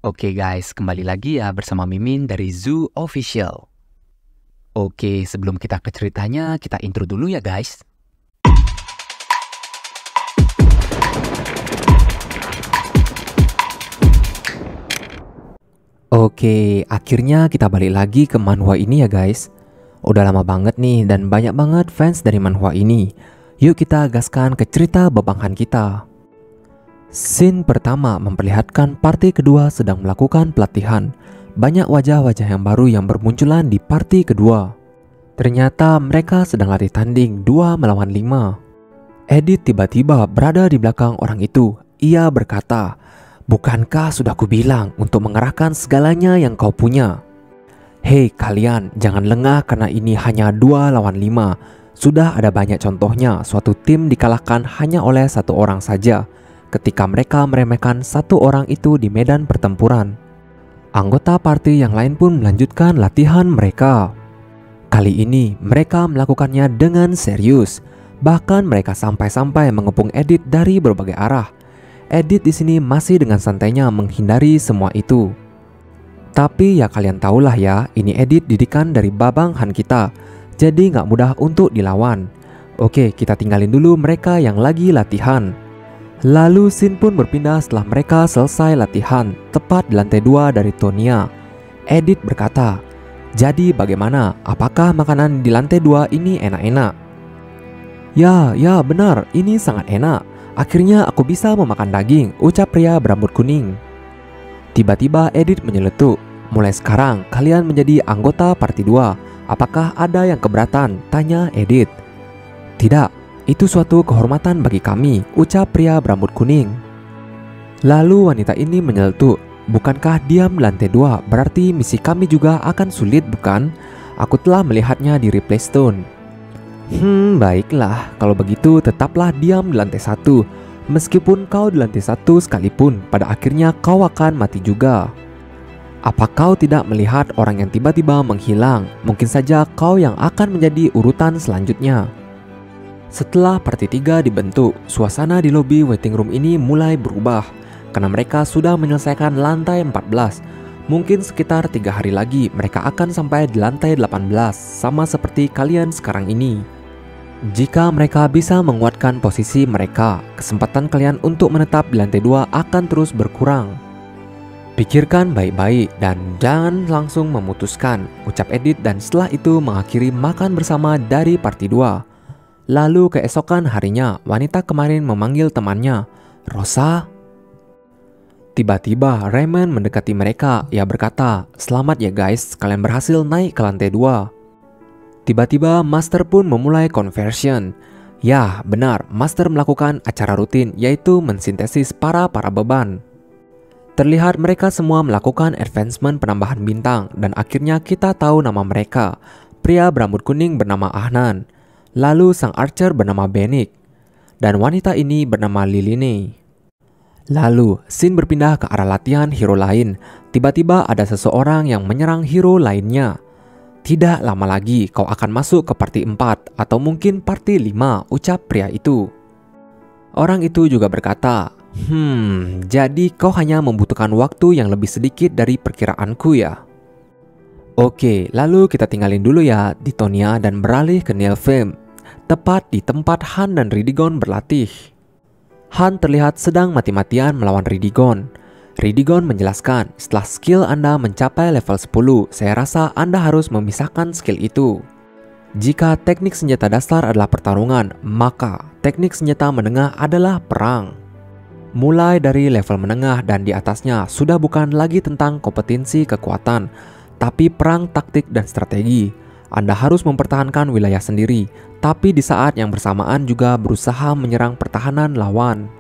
Oke guys, kembali lagi ya bersama Mimin dari Zoo Official. Oke, sebelum kita ke ceritanya, kita intro dulu ya guys. Oke, akhirnya kita balik lagi ke manhwa ini ya guys. Udah lama banget nih dan banyak banget fans dari manhwa ini. Yuk kita gaskan ke cerita babanghan kita. Scene pertama memperlihatkan party kedua sedang melakukan pelatihan. Banyak wajah-wajah yang baru yang bermunculan di party kedua. Ternyata mereka sedang lari tanding 2 melawan 5. Edith tiba-tiba berada di belakang orang itu. Ia berkata, "Bukankah sudah kubilang untuk mengerahkan segalanya yang kau punya? Hei kalian, jangan lengah karena ini hanya 2 lawan 5. Sudah ada banyak contohnya suatu tim dikalahkan hanya oleh satu orang saja ketika mereka meremehkan satu orang itu di medan pertempuran." Anggota party yang lain pun melanjutkan latihan mereka. Kali ini mereka melakukannya dengan serius. Bahkan mereka sampai-sampai mengepung Edith dari berbagai arah. Edith di sini masih dengan santainya menghindari semua itu. Tapi ya kalian tahulah ya, ini Edith didikan dari babanghan kita. Jadi nggak mudah untuk dilawan. Oke, kita tinggalin dulu mereka yang lagi latihan. Lalu scene pun berpindah setelah mereka selesai latihan, tepat di lantai 2 dari Tonya. Edith berkata, "Jadi bagaimana? Apakah makanan di lantai 2 ini enak-enak?" Ya benar, ini sangat enak. Akhirnya aku bisa memakan daging," ucap pria berambut kuning. Tiba-tiba Edith menyeletuk, "Mulai sekarang kalian menjadi anggota party 2. Apakah ada yang keberatan?" tanya Edith. "Tidak. Itu suatu kehormatan bagi kami," ucap pria berambut kuning. Lalu wanita ini menyeletuk, "Bukankah diam di lantai 2 berarti misi kami juga akan sulit bukan? Aku telah melihatnya di replay stone." Baiklah, kalau begitu tetaplah diam di lantai 1. Meskipun kau di lantai 1 sekalipun, pada akhirnya kau akan mati juga. Apa kau tidak melihat orang yang tiba-tiba menghilang? Mungkin saja kau yang akan menjadi urutan selanjutnya. Setelah party 3 dibentuk, suasana di lobi waiting room ini mulai berubah karena mereka sudah menyelesaikan lantai 14. Mungkin sekitar 3 hari lagi mereka akan sampai di lantai 18, sama seperti kalian sekarang ini. Jika mereka bisa menguatkan posisi mereka, kesempatan kalian untuk menetap di lantai 2 akan terus berkurang. Pikirkan baik-baik dan jangan langsung memutuskan, ucap Edith dan setelah itu mengakhiri makan bersama dari party 2. Lalu keesokan harinya, wanita kemarin memanggil temannya, "Rosa." Tiba-tiba Raymond mendekati mereka. Ia berkata, "Selamat ya guys, kalian berhasil naik ke lantai 2. Tiba-tiba Master pun memulai conversion. Ya benar, Master melakukan acara rutin yaitu mensintesis para beban. Terlihat mereka semua melakukan advancement penambahan bintang dan akhirnya kita tahu nama mereka. Pria berambut kuning bernama Ahnan. Lalu sang archer bernama Benik. Dan wanita ini bernama Liline. Lalu scene berpindah ke arah latihan hero lain. Tiba-tiba ada seseorang yang menyerang hero lainnya. "Tidak lama lagi kau akan masuk ke party 4 atau mungkin party 5, ucap pria itu. Orang itu juga berkata, jadi kau hanya membutuhkan waktu yang lebih sedikit dari perkiraanku ya." Oke, lalu kita tinggalin dulu ya di Tonya dan beralih ke Nilfheim. Tepat di tempat Han dan Riddigon berlatih. Han terlihat sedang mati-matian melawan Riddigon. Riddigon menjelaskan, "Setelah skill Anda mencapai level 10, saya rasa Anda harus memisahkan skill itu. Jika teknik senjata dasar adalah pertarungan, maka teknik senjata menengah adalah perang. Mulai dari level menengah dan di atasnya sudah bukan lagi tentang kompetensi kekuatan, tapi perang taktik dan strategi. Anda harus mempertahankan wilayah sendiri, tapi di saat yang bersamaan juga berusaha menyerang pertahanan lawan.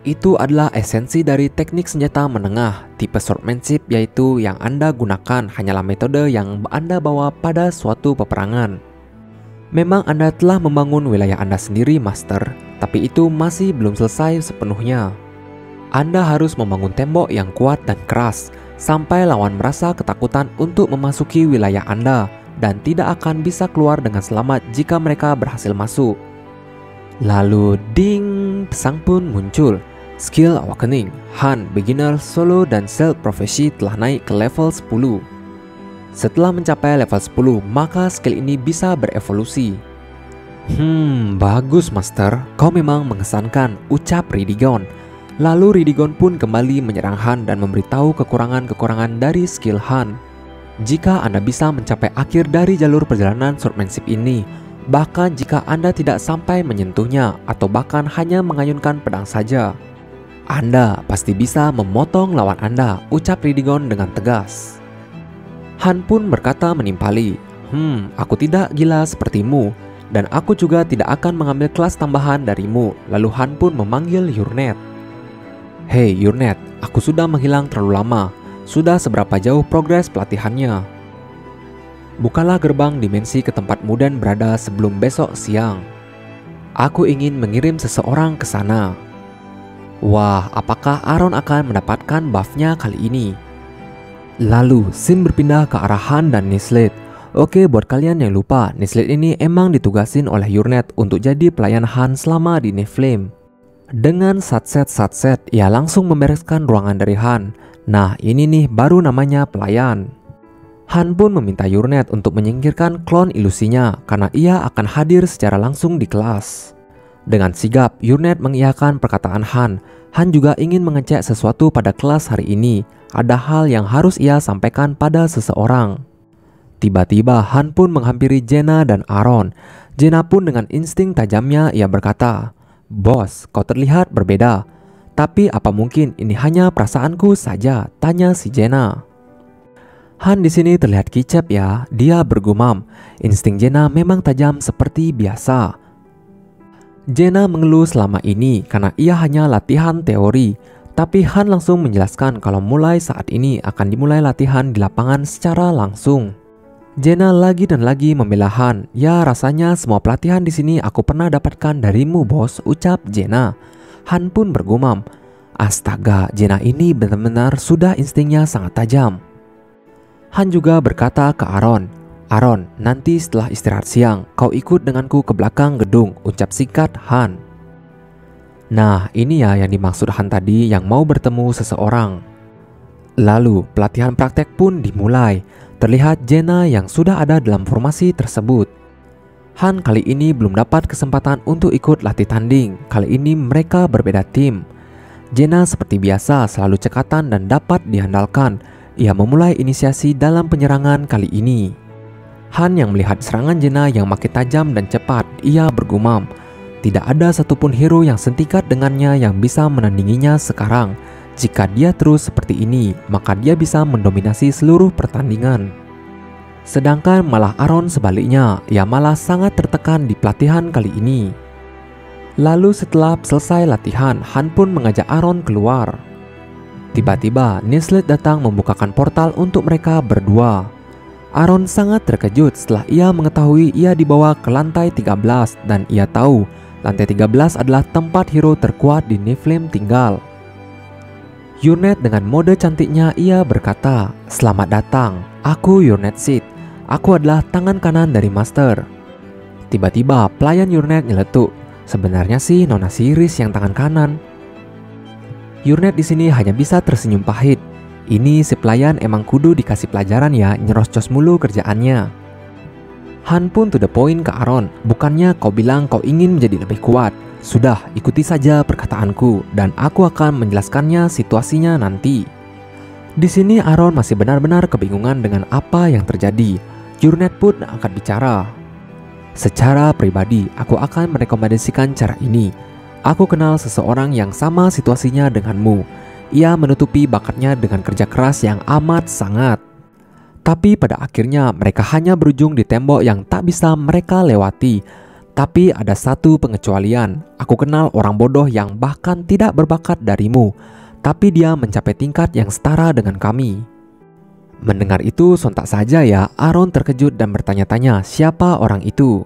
Itu adalah esensi dari teknik senjata menengah. Tipe swordsmanship yaitu yang Anda gunakan hanyalah metode yang Anda bawa pada suatu peperangan. Memang Anda telah membangun wilayah Anda sendiri, Master, tapi itu masih belum selesai sepenuhnya. Anda harus membangun tembok yang kuat dan keras, sampai lawan merasa ketakutan untuk memasuki wilayah Anda dan tidak akan bisa keluar dengan selamat jika mereka berhasil masuk. Lalu ding, pesan pun muncul. Skill Awakening, Han, Beginner, Solo, dan Self Prophecy telah naik ke level 10. Setelah mencapai level 10, maka skill ini bisa berevolusi. Bagus Master, kau memang mengesankan, ucap Riddigon. Lalu Riddigon pun kembali menyerang Han dan memberitahu kekurangan-kekurangan dari skill Han. Jika Anda bisa mencapai akhir dari jalur perjalanan swordsmanship ini, bahkan jika Anda tidak sampai menyentuhnya atau bahkan hanya mengayunkan pedang saja, Anda pasti bisa memotong lawan Anda, ucap Riddigon dengan tegas. Han pun berkata menimpali, aku tidak gila sepertimu, dan aku juga tidak akan mengambil kelas tambahan darimu. Lalu Han pun memanggil Yurnet. Hei Yurnet, aku sudah menghilang terlalu lama. Sudah seberapa jauh progres pelatihannya? Bukalah gerbang dimensi ke tempatmu dan berada sebelum besok siang. Aku ingin mengirim seseorang ke sana. Wah, apakah Aaron akan mendapatkan buffnya kali ini? Lalu, scene berpindah ke arah Han dan Nislet. Oke, buat kalian yang lupa, Nislet ini emang ditugasin oleh Yurnet untuk jadi pelayan Han selama di Nephilim. Dengan satset, ia langsung membereskan ruangan dari Han. Nah, ini nih baru namanya pelayan. Han pun meminta Yurnet untuk menyingkirkan klon ilusinya karena ia akan hadir secara langsung di kelas. Dengan sigap, Yurnet mengiyakan perkataan Han. Han juga ingin mengecek sesuatu pada kelas hari ini. Ada hal yang harus ia sampaikan pada seseorang. Tiba-tiba Han pun menghampiri Jenna dan Aaron. Jenna pun dengan insting tajamnya ia berkata, "Bos, kau terlihat berbeda. Tapi apa mungkin ini hanya perasaanku saja?" tanya si Jenna. Han di sini terlihat kicap ya, dia bergumam. Insting Jenna memang tajam seperti biasa. Jenna mengeluh selama ini karena ia hanya latihan teori. Tapi Han langsung menjelaskan kalau mulai saat ini akan dimulai latihan di lapangan secara langsung. Jenna lagi dan lagi membela Han. Ya, rasanya semua pelatihan di sini aku pernah dapatkan darimu bos, ucap Jenna. Han pun bergumam, astaga, Jenna ini benar-benar sudah instingnya sangat tajam. Han juga berkata ke Aaron, "Aaron, nanti setelah istirahat siang, kau ikut denganku ke belakang gedung," ucap singkat Han. Nah, ini ya yang dimaksud Han tadi yang mau bertemu seseorang. Lalu, pelatihan praktek pun dimulai. Terlihat Jenna yang sudah ada dalam formasi tersebut. Han kali ini belum dapat kesempatan untuk ikut latih tanding. Kali ini mereka berbeda tim. Jenna seperti biasa selalu cekatan dan dapat diandalkan. Ia memulai inisiasi dalam penyerangan kali ini. Han yang melihat serangan Jenna yang makin tajam dan cepat, ia bergumam, tidak ada satupun hero yang setingkat dengannya yang bisa menandinginya sekarang. Jika dia terus seperti ini, maka dia bisa mendominasi seluruh pertandingan. Sedangkan malah Aaron sebaliknya, ia malah sangat tertekan di pelatihan kali ini. Lalu setelah selesai latihan, Han pun mengajak Aaron keluar. Tiba-tiba, Nislet datang membukakan portal untuk mereka berdua. Aaron sangat terkejut setelah ia mengetahui ia dibawa ke lantai 13 dan ia tahu lantai 13 adalah tempat hero terkuat di Nephilim tinggal. Yurnet dengan mode cantiknya ia berkata, "Selamat datang, aku Yurnet Sith. Aku adalah tangan kanan dari Master." Tiba-tiba pelayan Yurnet nyeletuk, "Sebenarnya sih Nona Siris yang tangan kanan." Yurnet di sini hanya bisa tersenyum pahit. Ini si pelayan emang kudu dikasih pelajaran ya, nyerocos mulu kerjaannya. Han pun to the point ke Aaron, "Bukannya kau bilang kau ingin menjadi lebih kuat? Sudah, ikuti saja perkataanku dan aku akan menjelaskannya situasinya nanti." Di sini Aaron masih benar-benar kebingungan dengan apa yang terjadi. Yurnet pun angkat bicara. "Secara pribadi, aku akan merekomendasikan cara ini. Aku kenal seseorang yang sama situasinya denganmu. Ia menutupi bakatnya dengan kerja keras yang amat sangat. Tapi pada akhirnya mereka hanya berujung di tembok yang tak bisa mereka lewati. Tapi ada satu pengecualian. Aku kenal orang bodoh yang bahkan tidak berbakat darimu, tapi dia mencapai tingkat yang setara dengan kami." Mendengar itu sontak saja ya, Aaron terkejut dan bertanya-tanya siapa orang itu.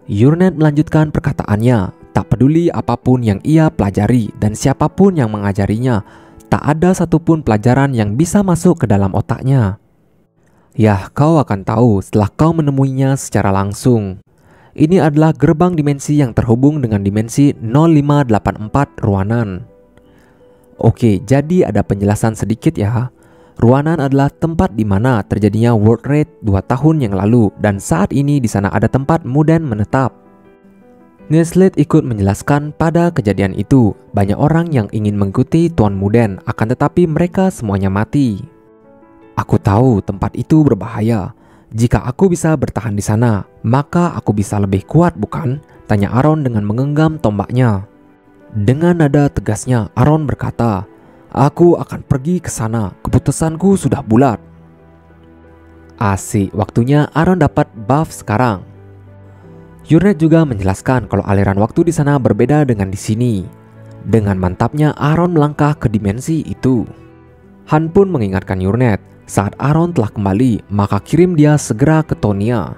Yurnet melanjutkan perkataannya, "Tak peduli apapun yang ia pelajari dan siapapun yang mengajarinya, tak ada satupun pelajaran yang bisa masuk ke dalam otaknya. Yah, kau akan tahu setelah kau menemuinya secara langsung. Ini adalah gerbang dimensi yang terhubung dengan dimensi 0584 Ruanan." Oke, jadi ada penjelasan sedikit ya. Ruanan adalah tempat di mana terjadinya World Raid 2 tahun yang lalu dan saat ini di sana ada tempat Mudan menetap. Neslet ikut menjelaskan pada kejadian itu, banyak orang yang ingin mengikuti Tuan Mudan akan tetapi mereka semuanya mati. Aku tahu tempat itu berbahaya. Jika aku bisa bertahan di sana, maka aku bisa lebih kuat bukan? Tanya Aaron dengan menggenggam tombaknya. Dengan nada tegasnya, Aaron berkata, "Aku akan pergi ke sana, keputusanku sudah bulat." Asik, waktunya Aaron dapat buff sekarang. Yurnet juga menjelaskan kalau aliran waktu di sana berbeda dengan di sini. Dengan mantapnya Aaron melangkah ke dimensi itu. Han pun mengingatkan Yurnet, saat Aaron telah kembali, maka kirim dia segera ke Tonia.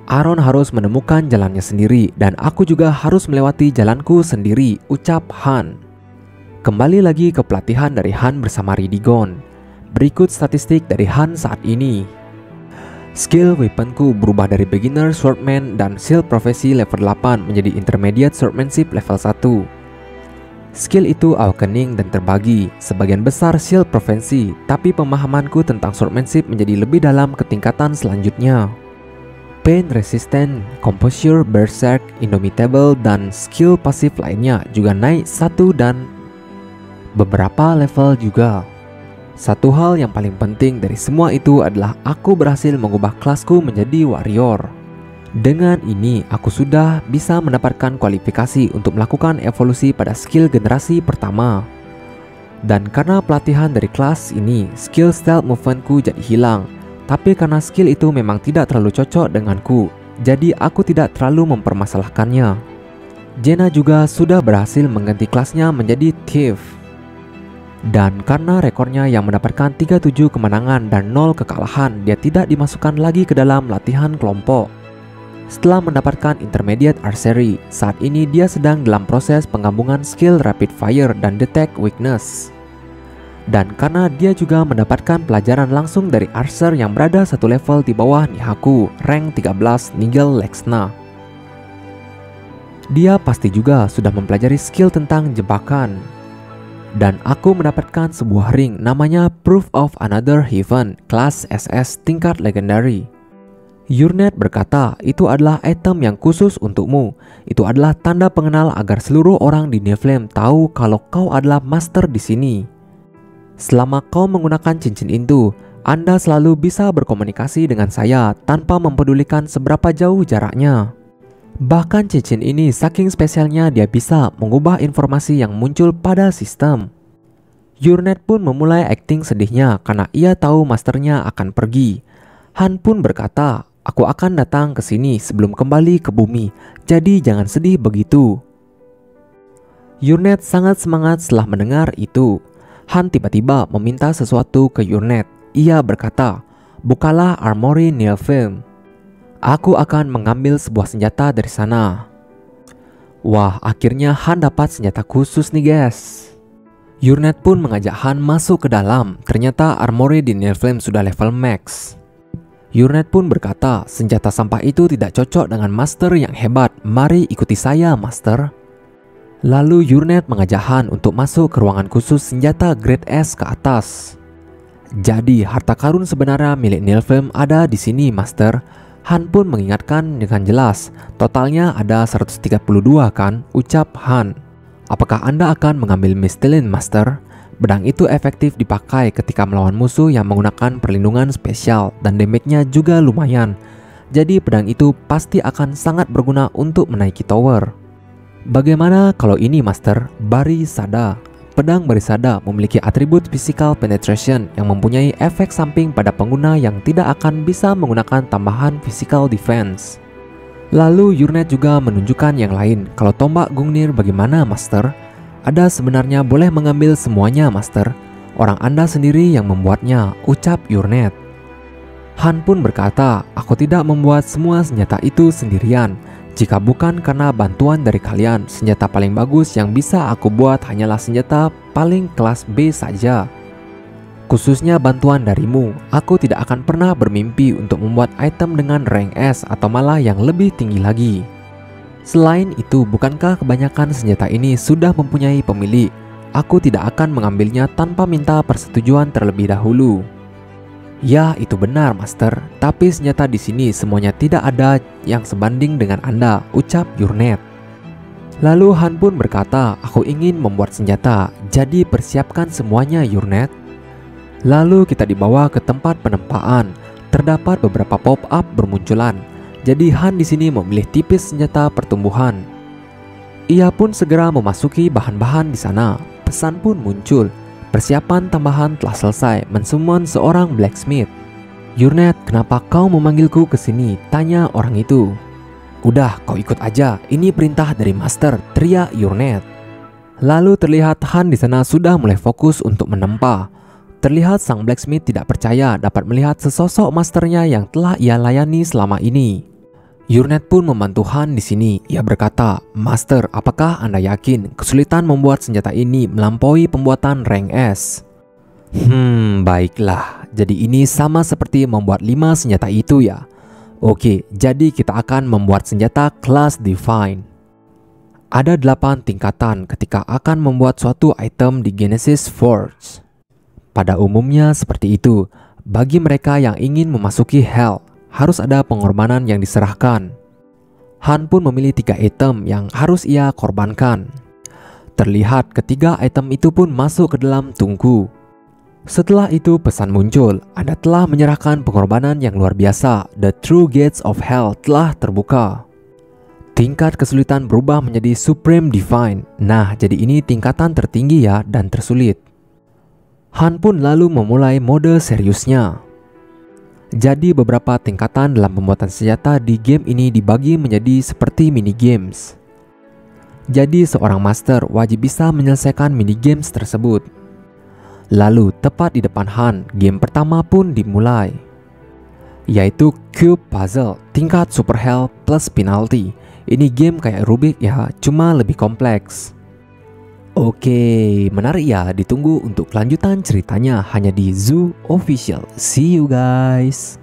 Aaron harus menemukan jalannya sendiri dan aku juga harus melewati jalanku sendiri, ucap Han. Kembali lagi ke pelatihan dari Han bersama Ridigon. Berikut statistik dari Han saat ini. Skill weaponku berubah dari beginner swordman dan seal profesi level 8 menjadi intermediate swordmanship level 1. Skill itu awakening dan terbagi, sebagian besar seal profesi, tapi pemahamanku tentang swordmanship menjadi lebih dalam ke tingkatan selanjutnya. Pain resistant, composure, berserk, indomitable, dan skill pasif lainnya juga naik 1 dan beberapa level juga. Satu hal yang paling penting dari semua itu adalah aku berhasil mengubah kelasku menjadi warrior. Dengan ini aku sudah bisa mendapatkan kualifikasi untuk melakukan evolusi pada skill generasi pertama. Dan karena pelatihan dari kelas ini, skill stealth movementku jadi hilang. Tapi karena skill itu memang tidak terlalu cocok denganku, jadi aku tidak terlalu mempermasalahkannya. Jenna juga sudah berhasil mengganti kelasnya menjadi thief. Dan karena rekornya yang mendapatkan 37 kemenangan dan 0 kekalahan, dia tidak dimasukkan lagi ke dalam latihan kelompok. Setelah mendapatkan intermediate archery, saat ini dia sedang dalam proses penggabungan skill rapid fire dan detect weakness. Dan karena dia juga mendapatkan pelajaran langsung dari archer yang berada satu level di bawah Nihaku, rank 13 Nigel Lexna. Dia pasti juga sudah mempelajari skill tentang jebakan. Dan aku mendapatkan sebuah ring namanya Proof of Another Heaven kelas SS tingkat legendary. Yurnet berkata itu adalah item yang khusus untukmu. Itu adalah tanda pengenal agar seluruh orang di Nephilim tahu kalau kau adalah master di sini. Selama kau menggunakan cincin itu, Anda selalu bisa berkomunikasi dengan saya tanpa mempedulikan seberapa jauh jaraknya. Bahkan cincin ini saking spesialnya dia bisa mengubah informasi yang muncul pada sistem. Yurnet pun memulai akting sedihnya karena ia tahu masternya akan pergi. Han pun berkata, "Aku akan datang ke sini sebelum kembali ke bumi, jadi jangan sedih begitu." Yurnet sangat semangat setelah mendengar itu. Han tiba-tiba meminta sesuatu ke Yurnet. Ia berkata, "Bukalah armory Nephilim. Aku akan mengambil sebuah senjata dari sana." Wah, akhirnya Han dapat senjata khusus nih guys. Yurnet pun mengajak Han masuk ke dalam. Ternyata armory di Nephilim sudah level max. Yurnet pun berkata, "Senjata sampah itu tidak cocok dengan master yang hebat. Mari ikuti saya, master." Lalu Yurnet mengajak Han untuk masuk ke ruangan khusus senjata grade S ke atas. Jadi harta karun sebenarnya milik Nephilim ada di sini, master. Han pun mengingatkan dengan jelas, "Totalnya ada 132 kan?" ucap Han. "Apakah Anda akan mengambil Mistelin, master?" Pedang itu efektif dipakai ketika melawan musuh yang menggunakan perlindungan spesial dan damage-nya juga lumayan. Jadi pedang itu pasti akan sangat berguna untuk menaiki tower. "Bagaimana kalau ini, master? Barisada." Pedang Barisada memiliki atribut physical penetration yang mempunyai efek samping pada pengguna yang tidak akan bisa menggunakan tambahan physical defense. Lalu Yurnet juga menunjukkan yang lain. "Kalau tombak Gungnir bagaimana, master?" "Ada sebenarnya boleh mengambil semuanya, master. Orang Anda sendiri yang membuatnya," ucap Yurnet. Han pun berkata, "Aku tidak membuat semua senjata itu sendirian. Jika bukan karena bantuan dari kalian, senjata paling bagus yang bisa aku buat hanyalah senjata paling kelas B saja. Khususnya bantuan darimu, aku tidak akan pernah bermimpi untuk membuat item dengan rank S atau malah yang lebih tinggi lagi. Selain itu, bukankah kebanyakan senjata ini sudah mempunyai pemilik? aku tidak akan mengambilnya tanpa minta persetujuan terlebih dahulu. Ya, itu benar, Master. Tapi senjata di sini semuanya tidak ada yang sebanding dengan Anda, ucap Yurnet. Lalu Han pun berkata, aku ingin membuat senjata, jadi persiapkan semuanya, Yurnet. Lalu kita dibawa ke tempat penempaan. Terdapat beberapa pop-up bermunculan. Jadi Han di sini memilih tipis senjata pertumbuhan. Ia pun segera memasuki bahan-bahan di sana. Pesan pun muncul. Persiapan tambahan telah selesai, mensummon seorang blacksmith. Yurnet, kenapa kau memanggilku ke sini? Tanya orang itu. Udah, kau ikut aja. Ini perintah dari Master, teriak Yurnet. Lalu terlihat Han di sana sudah mulai fokus untuk menempa. Terlihat sang blacksmith tidak percaya dapat melihat sesosok masternya yang telah ia layani selama ini. Yurnet pun membantu Han di sini. Ia berkata, Master, apakah Anda yakin kesulitan membuat senjata ini melampaui pembuatan rank S? Baiklah. Jadi ini sama seperti membuat 5 senjata itu ya. Oke, jadi kita akan membuat senjata kelas Divine. Ada 8 tingkatan ketika akan membuat suatu item di Genesis Forge. Pada umumnya seperti itu. Bagi mereka yang ingin memasuki Hell, harus ada pengorbanan yang diserahkan. Han pun memilih 3 item yang harus ia korbankan. Terlihat ketiga item itu pun masuk ke dalam tungku. Setelah itu pesan muncul, Anda telah menyerahkan pengorbanan yang luar biasa. The True Gates of Hell telah terbuka. Tingkat kesulitan berubah menjadi Supreme Divine. Nah, jadi ini tingkatan tertinggi ya dan tersulit. Han pun lalu memulai mode seriusnya. Jadi beberapa tingkatan dalam pembuatan senjata di game ini dibagi menjadi seperti mini games. Jadi seorang master wajib bisa menyelesaikan mini games tersebut. Lalu tepat di depan Han, game pertama pun dimulai, yaitu Cube Puzzle tingkat Super Hell plus Penalty. Ini game kayak Rubik ya, cuma lebih kompleks. Oke, menarik ya, ditunggu untuk kelanjutan ceritanya hanya di Zoo Official. See you guys.